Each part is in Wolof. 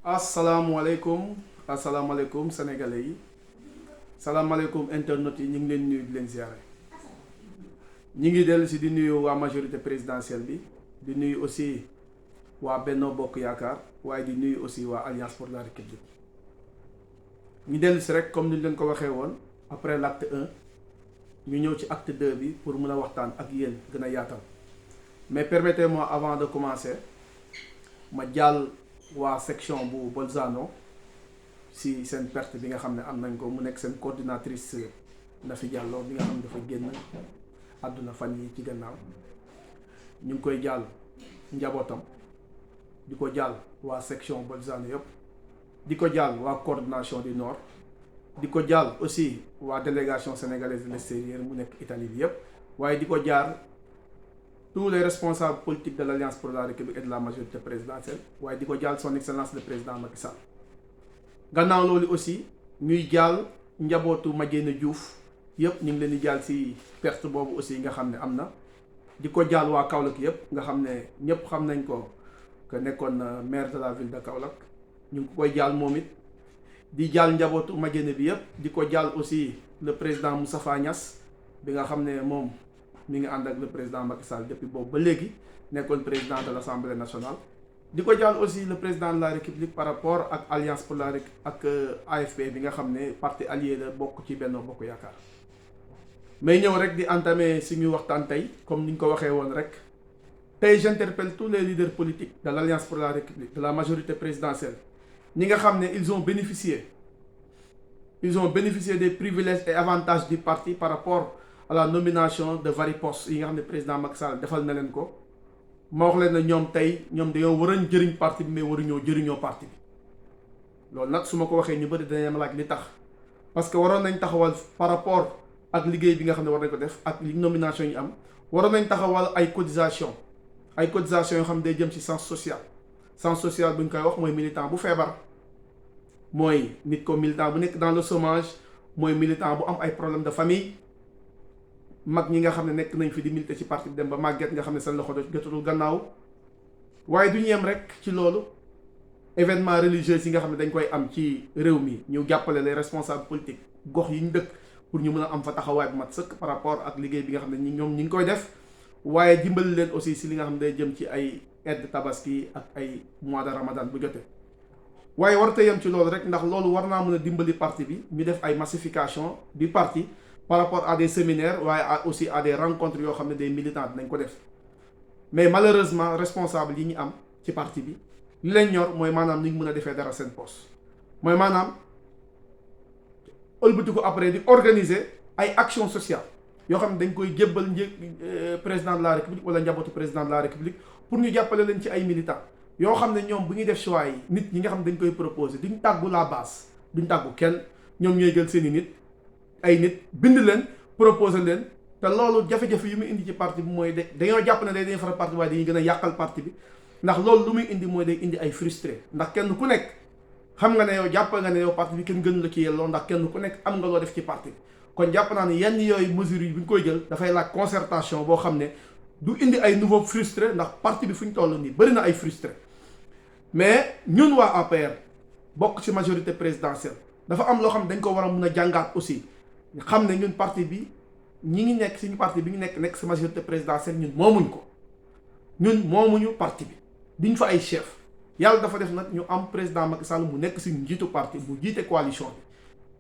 asalaamualeykum sénégalais yi salaamaaleykum internautes yi ñu ngi leen nuyu di leen ziare ñi ngi dellu si di nuyu waa majorité présidentielle bi di nuyu aussi waa Benno Bokk Yaakaar waaye di nuyu aussi waa Alliance pour la République ñu dellu si rek comme ni ñu leen ko waxee woon après l'acte 1 ñu ñëw ci acte 2 bi pour mën a waxtaan ak yéen gën a yaatal mais permettez-moi avant de commencer ma jàll waa section bu Bolzano si seen perte bi nga xam ne am nañ ko mu nekk seen coordinatrice Nafi Diallo bi nga xam ne dafa génn àdduna fan yi ci gannaaw ñu ngi koy jàll njabootam di ko jàll waa section Bolzano yëpp di ko jàll waa coordination du nord di ko jàll aussi waa délégation sénégalaise de l'extérieur mu nekk Italie bi yëpp waaye di ko jaar tous les responsables politiques de l'Alliance pour la République et de la majorité présidentielle waaye di ko jàll son excellence le président Macky Sall gannaaw loolu aussi ñuy jàll njabootu Madiène Diouf yëpp ñu ngi leen di jàll ci perte boobu aussi nga xam ne am na di ko jàll waa Kaolack yëpp nga xam ne ñëpp xam nañ ko que nekkoon maire de la ville de Kaolack ñu ngi koy jàll moom it di jàll njabootu Madiène bi yëpp di ko jàll aussi le président Moustapha Niass bi nga xam ne moom mi ngi ànd ak le président Macky Sall depuis boobu ba léegi nekkoon président de l'Assemblée nationale di ko jàll aussi le président de la République par rapport ak Alliance pour la République ak AFP bi nga xam ne parti allié la bokk ci Benno Bokk Yaakaar may ñëw rek di entamer suñu waxtaan tey comme ni ñu ko waxee woon rek tey j'interpelle tous les leaders politiques de l'Alliance pour la République de la majorité présidentielle ñi nga xam ne ils ont bénéficié des privilèges et avantages du parti par rapport à la nomination de vari postes yi nga xam ne président Macky Sall defal na leen ko ma wax leen ne ñoom tey ñoom dañoo war a jëriñ parti bi mais waruñoo jëriñoo parti bi loolu nag su ma ko waxee ñu bëri danañ ma laaj li tax parce que waroon nañ taxawal par rapport ak liggéey bi nga xam ne war nañ ko def ak li nomination yi am waroon nañ taxawal ay cotisation yoo xam ne day jëm ci sens social bu ñu koy wax mooy militant bu feebar mooy nit ko militant bu nekk dans le chômage mooy militant bu am ay problème de famille mag ñi nga xam ne nekk nañ fi di militer ci parti bi dem ba màgget nga xam ne seen loxo jotatul gannaaw waaye du ñu yem rek ci loolu événement religieux yi nga xam ne dañ koy am ci réew mi ñu jàppale les responsables politiques gox yi ñu dëkk pour ñu mën a am fa taxawaay bu mat sëkk par rapport ak liggéey bi nga xam ne ñoom ñi ngi koy def waaye dimbali leen aussi si li nga xam ne day jëm ci ay aide tabaski ak ay mois de ramadan bu jotee waaye warta yem ci loolu rek ndax loolu war naa mën a dimbali parti bi ñu def ay massification du parti par rapport à des séminaires waaye aussi à des rencontres yoo xam ne des militants nañ ko def mais malheureusement responsable yi ñu am ci parti bi li leen ñor mooy maanaam ni ñu mën a defee dara seen poste mooy maanaam ëlbati ko après di organiser ay actions sociales yoo xam ne dañ koy jébbal président de la république wala njabootu président de la république pour ñu jàppale leen ci ay militants yoo xam ne ñoom bu ñuy def choix yi nit ñi nga xam ne dañ koy proposer duñ tàggu la base duñ tàggu kenn ñoom ñooy jël seen i ay nit bind leen proposer leen te loolu jafe-jafe yu muy indi ci parti bi mooy dañoo jàpp ne dañuy faral parti waaye dañuy gën a yàqal parti bi ndax loolu lu muy indi mooy day indi ay frustré ndax kenn ku nekk xam nga ne yow jàpp nga ne yow parti bi kenn gën la ci yelloo ndax kenn ku nekk am nga loo def ci parti bi kon jàpp naa ne yenn yooyu mesures yi bu ñu koy jël dafay laaj concertation boo xam ne du indi ay nouveau frustré ndax parti bi fu ñu toll nii bëri na ay frustré mais ñun waa APR bokk ci majorité présidentielle dafa am loo xam ne dañ ko war a mun a jàngaat aussi xam ne ñun parti bi ñi ngi nekk suñu parti bi ñu nekk si majorité présidentielle ñun moomuñu parti bi duñ fa ay chef yàlla dafa def nag ñu am président Macky Sall mu nekk suñu njiitu parti mu jiite coalition bi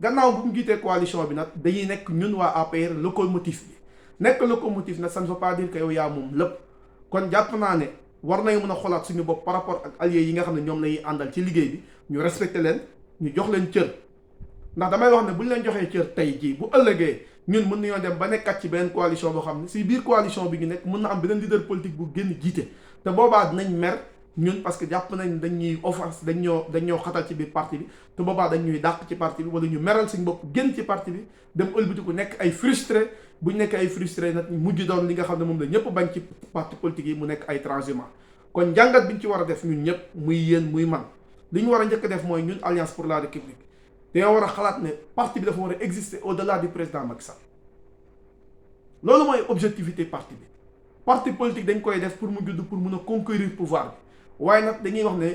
gannaaw bu mu jiitee coalition bi nag dañuy nekk ñun waa APR locomotive bi nekk locomotive nag ça ne veut pas dire que yow yaa moom lépp kon jàpp naa ne war nañu mën a xoolaat suñu bopp par rapport ak alliés yi nga xam ne ñoom lañuy àndal ci liggéey bi ñu respecté leen ñu jox leen cër ndax damay wax ne bu ñu leen joxee cër tey jii bu ëllëgee ñun mën nañoo dem ba nekkat ci beneen coalition boo xam ne si biir coalition bi ñu nekk mën na am beneen leader politique bu génn jiite te boobaa dinañ mer ñun parce que jàpp nañ dañ ñuy offense dañ ñoo xatal ci biir parti bi te boobaa dañ ñuy dàq ci parti bi wala ñu meral suñ bopp génn ci parti bi dem ëlbatiku nekk ay frustré bu ñu nekk ay frustré nag mujj doon li nga xam ne moom la ñëpp bañ ci parti politique yi mu nekk ay transhumants kon njàngat bi ñu ci war a def ñun ñëpp muy yéen muy man li ñu war a njëkk a def mooy ñun Alliance pour la République dañoo war a xalaat ne parti bi dafa war a exister au-delà du président Macky Sall loolu mooy objectivité parti bi parti politique dañ koy def pour mu judd pour mun a conquérir pouvoir bi waaye nag dañuy wax ne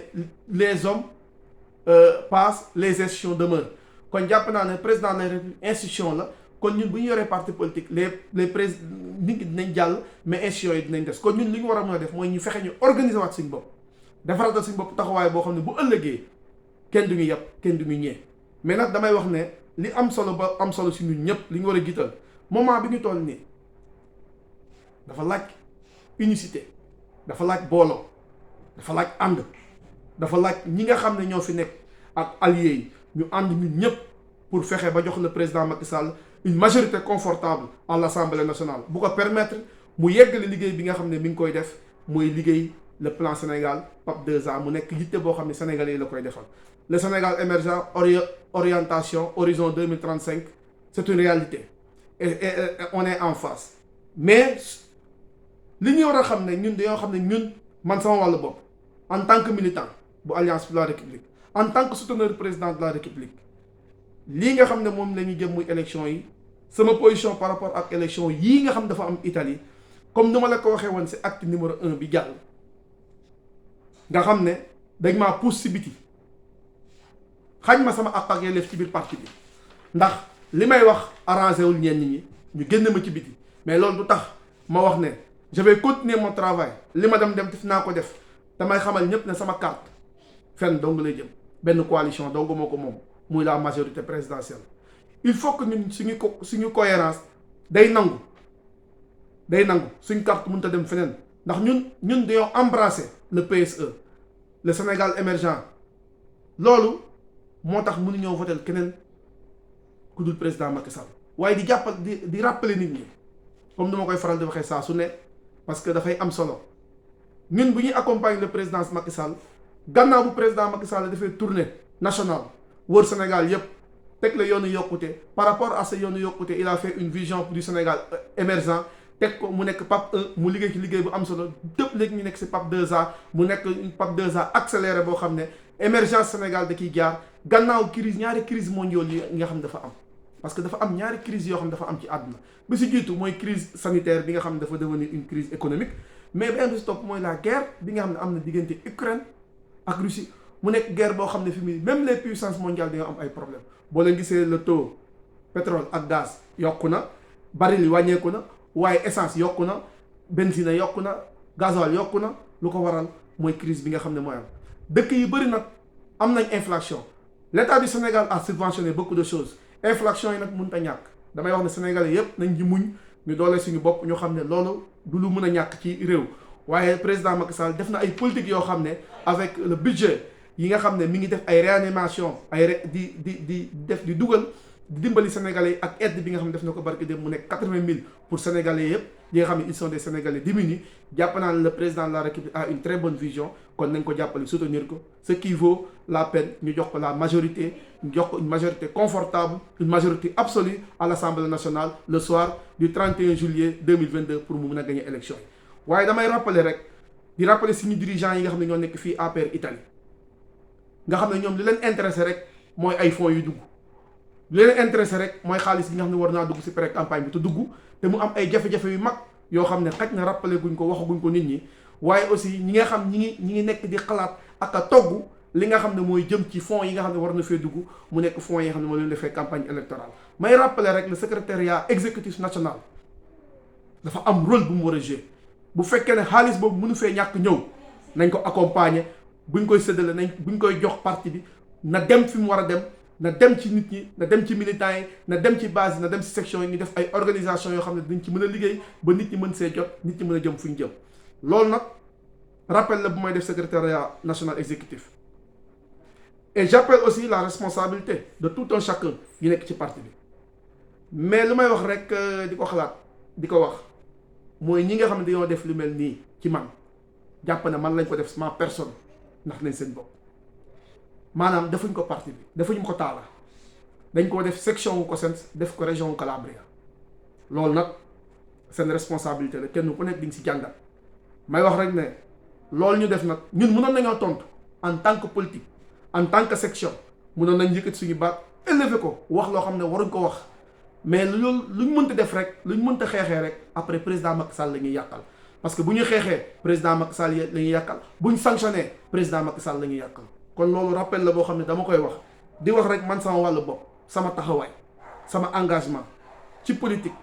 les hommes passe les institutions demeurent kon jàpp naa ne président de la République institution la kon ñun bu ñu yoree parti politique les présidents nit ñi dinañ jàll mais institutions yi dinañ des kon ñun li ñu war a mën a def mooy ñu fexe ñu organiser waat suñu bopp defaratal suñu bopp taxawaay boo xam ne bu ëllëgee kenn du ñu yàpp kenn du ñu ñee mais nag damay wax ne li am solo ba am solo si ñun ñëpp li ñu war a jiital moment bi ñu toll nii dafa laaj unicité dafa laaj booloo dafa laaj ànd dafa laaj ñi nga xam ne ñoo fi nekk ak alliés yi ñu ànd ñun ñëpp pour fexe ba jox le président Macky Sall une majorité confortable à l'Assemblée nationale bu ko permettre mu yeggale liggéey bi nga xam ne mi ngi koy def mooy liggéey le plan Sénégal PAP 2A mu nekk yitte boo xam ne Sénégalais yi la koy defal le Sénégal émergent orientation horizon 2035 c'est une réalité et on est en face mais li ñu war a xam ne ñun dañoo xam ne ñun man sama wàllu bopp en tant que militant bu Alliance pour la République en tant que souteneur président de la République lii nga xam ne moom la ñu jëm muy élection yi sama position par rapport ak élection yii nga xam dafa am Italie comme ni ma la ko waxee woon si acte numéro 1 bi jàll nga xam ne dañ maa pousse si biti xañ ma sama àq ak yelleef ci biir parti bi ndax li may wax arrangé wul ñenn ñi ñu génn ma ci biti mais loolu du tax ma wax ne je vais continuer mon travail li ma dem def naa ko def damay xamal ñëpp ne sama carte fenn dong lay jëm benn coalition dong moo ko moom muy la majorité présidentielle il faut que ñun suñu cohérence day nangu suñ carte mënut a dem feneen ndax ñun dañoo embrasser le PSE le Sénégal émergent loolu moo tax mënuñoo voter keneen ku dul président Macky Sall waaye di jàppal di rappeler nit ñi comme ni ma koy faral di waxee saa su ne parce que dafay am solo ñun bu ñuy accompagner le président Macky Sall gannaaw bu président Macky Sall dafay tournée nationale wër Sénégal yépp teg la yoonu yokkute par rapport à ce yoonu yokkute il a fait une vision du Sénégal émergent teg ko mu nekk PAP 1 mu liggéey ci liggéey bu am solo tëpp léegi ñu nekk ci PAP 2A mu nekk PAP 2A accéléré boo xam ne émergence Sénégal da kiy jaar gannaaw crise ñaari crise mondiale yi nga xam ne dafa am parce que dafa am ñaari crise yoo xam ne dafa am ci àdduna bi si jiitu mooy crise sanitaire bi nga xam ne dafa devenir une crise économique mais benn bi si topp mooy la guerre bi nga xam ne am na diggante Ukraine ak Russie mu nekk guerre boo xam ne fi muy même les puissances mondiales dañoo am ay problème boo leen gisee le taux pétrole ak gaz yokku na baril yi wàññeeku na waaye essence yokku na benzine yokku na gasoil yokku na lu ko waral mooy crise bi nga xam ne mooy am dëkk yi bëri nag am nañ inflation l'état du Sénégal a subventionné beaucoup de choses inflation yi nag mënut a ñàkk damay wax ne Sénégalais yépp nañ ji muñ ñu doole suñu bopp ñoo xam ne loolu du lu mën a ñàkk ci réew waaye président Macky Sall def na ay politique yoo xam ne avec le budget yi nga xam ne mi ngi def ay réanimation di dugal di dimbali Sénégalais yi ak aide bi nga xam ne def na ko barki dem mu nekk 80 000 pour Sénégalais yëpp ñi nga xam ne ils sont des Sénégalais démunis jàpp naa ne le président de la République a une très bonne vision kon nañ ko jàppale soutenir ko ce qui vaut la peine ñu jox ko la majorité ñu jox ko une majorité confortable une majorité absolue à l'Assemblée nationale le soir du 31 juillet 2022 pour mu mun a gagner élection yi waaye damay rappeler rek di rappeler suñu dirigeants yi nga xam ne ñoo nekk fii APR Italie nga xam ne ñoom li leen intéressé rek mooy ay fonds yu dugg li leen intéressé rek mooy xaalis bi nga xam ne war naa dugg ci pré campagne bi te dugg te mu am ay jafe-jafe yu mag yoo xam ne xaj na rappelé guñ ko waxaguñ ko nit ñi waaye aussi ñi nga xam ñi ngi nekk di xalaat ak a togg li nga xam ne mooy jëm ci fonds yi nga xam ne war na fee dugg mu nekk fonds yi nga xam ne moo leen defee campagne électorale may rappelé rek le secrétariat exécutif national dafa am rôle bu mu war a jouer bu fekkee ne xaalis boobu mënu fee ñàkk ñëw nañ ko accompagner buñ koy séddale buñ koy jox parti bi na dem fi mu war a dem na dem ci nit ñi na dem ci militants yi na dem ci base yi na dem ci section yi ñu def ay organisation yoo xam ne dañ ci mën a liggéey ba nit ñi mën see jot nit ñi mën a jëm fu ñu jëm loolu nag rappel la bu may def secrétariat national exécutif et j'appelle aussi la responsabilité de tout un chacun yi nekk ci parti bi mais lu may wax rek di ko xalaat di ko wax mooy ñi nga xam ne dañoo def lu mel nii ci man jàpp ne man lañ ko def sama personne ndax nañ seen bopp maanaam defuñ ko parti bi defuñ ko taala dañ ko def section wu Cosenz def ko région Calabria loolu nag seen responsabilité la kenn ku nekk di nga si jàngat may wax rek ne loolu ñu def nag ñun mënoon nañoo tontu en tant que politique en tant que section mënoon nañ yëkkati suñu baat élever ko wax loo xam ne waruñ ko wax mais loolu luñ mënta def rek luñ mënta xeexee rek après président Macky Sall la ñuy yàqal parce que bu ñu xeexee président Macky Sall la ñuy yàqal bu ñu sanctionné président Macky Sall la ñuy yàqal kon loolu rappel la boo xam ne dama koy wax di wax rek man sama wàllu bopp sama taxawaay sama engagement ci politique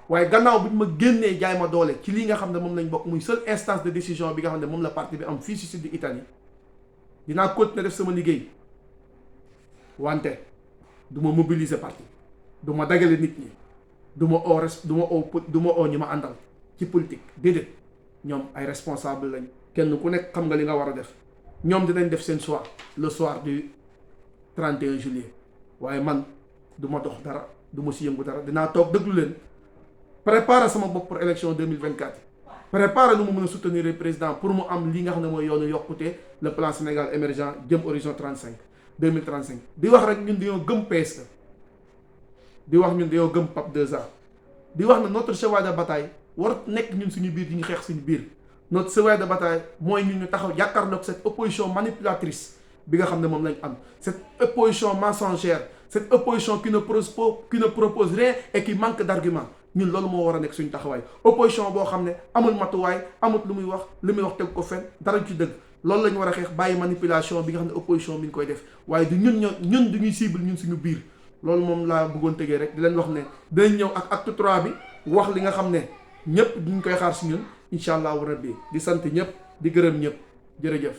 waaye gannaaw bi ma génnee jaay ma doole ci lii nga xam ne moom lañ bokk muy seule instance de décision bi nga xam ne moom la parti bi am fii si sud Italie dinaa continuer def sama liggéey wante du ma mobiliser parti du ma dagale nit ñi du ma oo ñi ma àndal ci politique déedéet ñoom ay responsable lañ kenn ku nekk xam nga li nga war a def ñoom dinañ def seen choix le soir du 31 juillet waaye man du ma dox dara du ma si yëngu dara dinaa toog déglu leen préparer sama bopp pour élection 2024 préparer nu mu mën a soutenir le président pour mu am li nga xam ne mooy yoonu yokkute le plan Sénégal émergent jëm horizon 2035 di wax rek ñun dañoo gëm PSE di wax ñun dañoo gëm PAP 2A di wax ne notre cheval de bataille war nekk ñun suñu biir di ñu xeex suñu biir notre cheval de bataille mooy ñun ñu taxaw jàkkaarloog cette opposition manipulatrice bi nga xam ne moom lañ am cette opposition mensongère cette opposition qui ne propose rien et qui manque d'argument ñun loolu moo war a nekk suñu taxawaay opposition boo xam ne amul matuwaay amul lu muy wax teg ko fen dara ci dëgg loolu la ñu war a xeex bàyyi manipulation bi nga xam ne opposition bi ñu koy def waaye du ñun du ñuy cible ñun suñu biir loolu moom laa bëggoon tegee rek di leen wax ne dinañ ñëw ak acte 3 bi wax li nga xam ne ñëpp duñ koy xaar si ñun incha allahu rabbi di sant ñëpp di gërëm ñëpp jërëjëf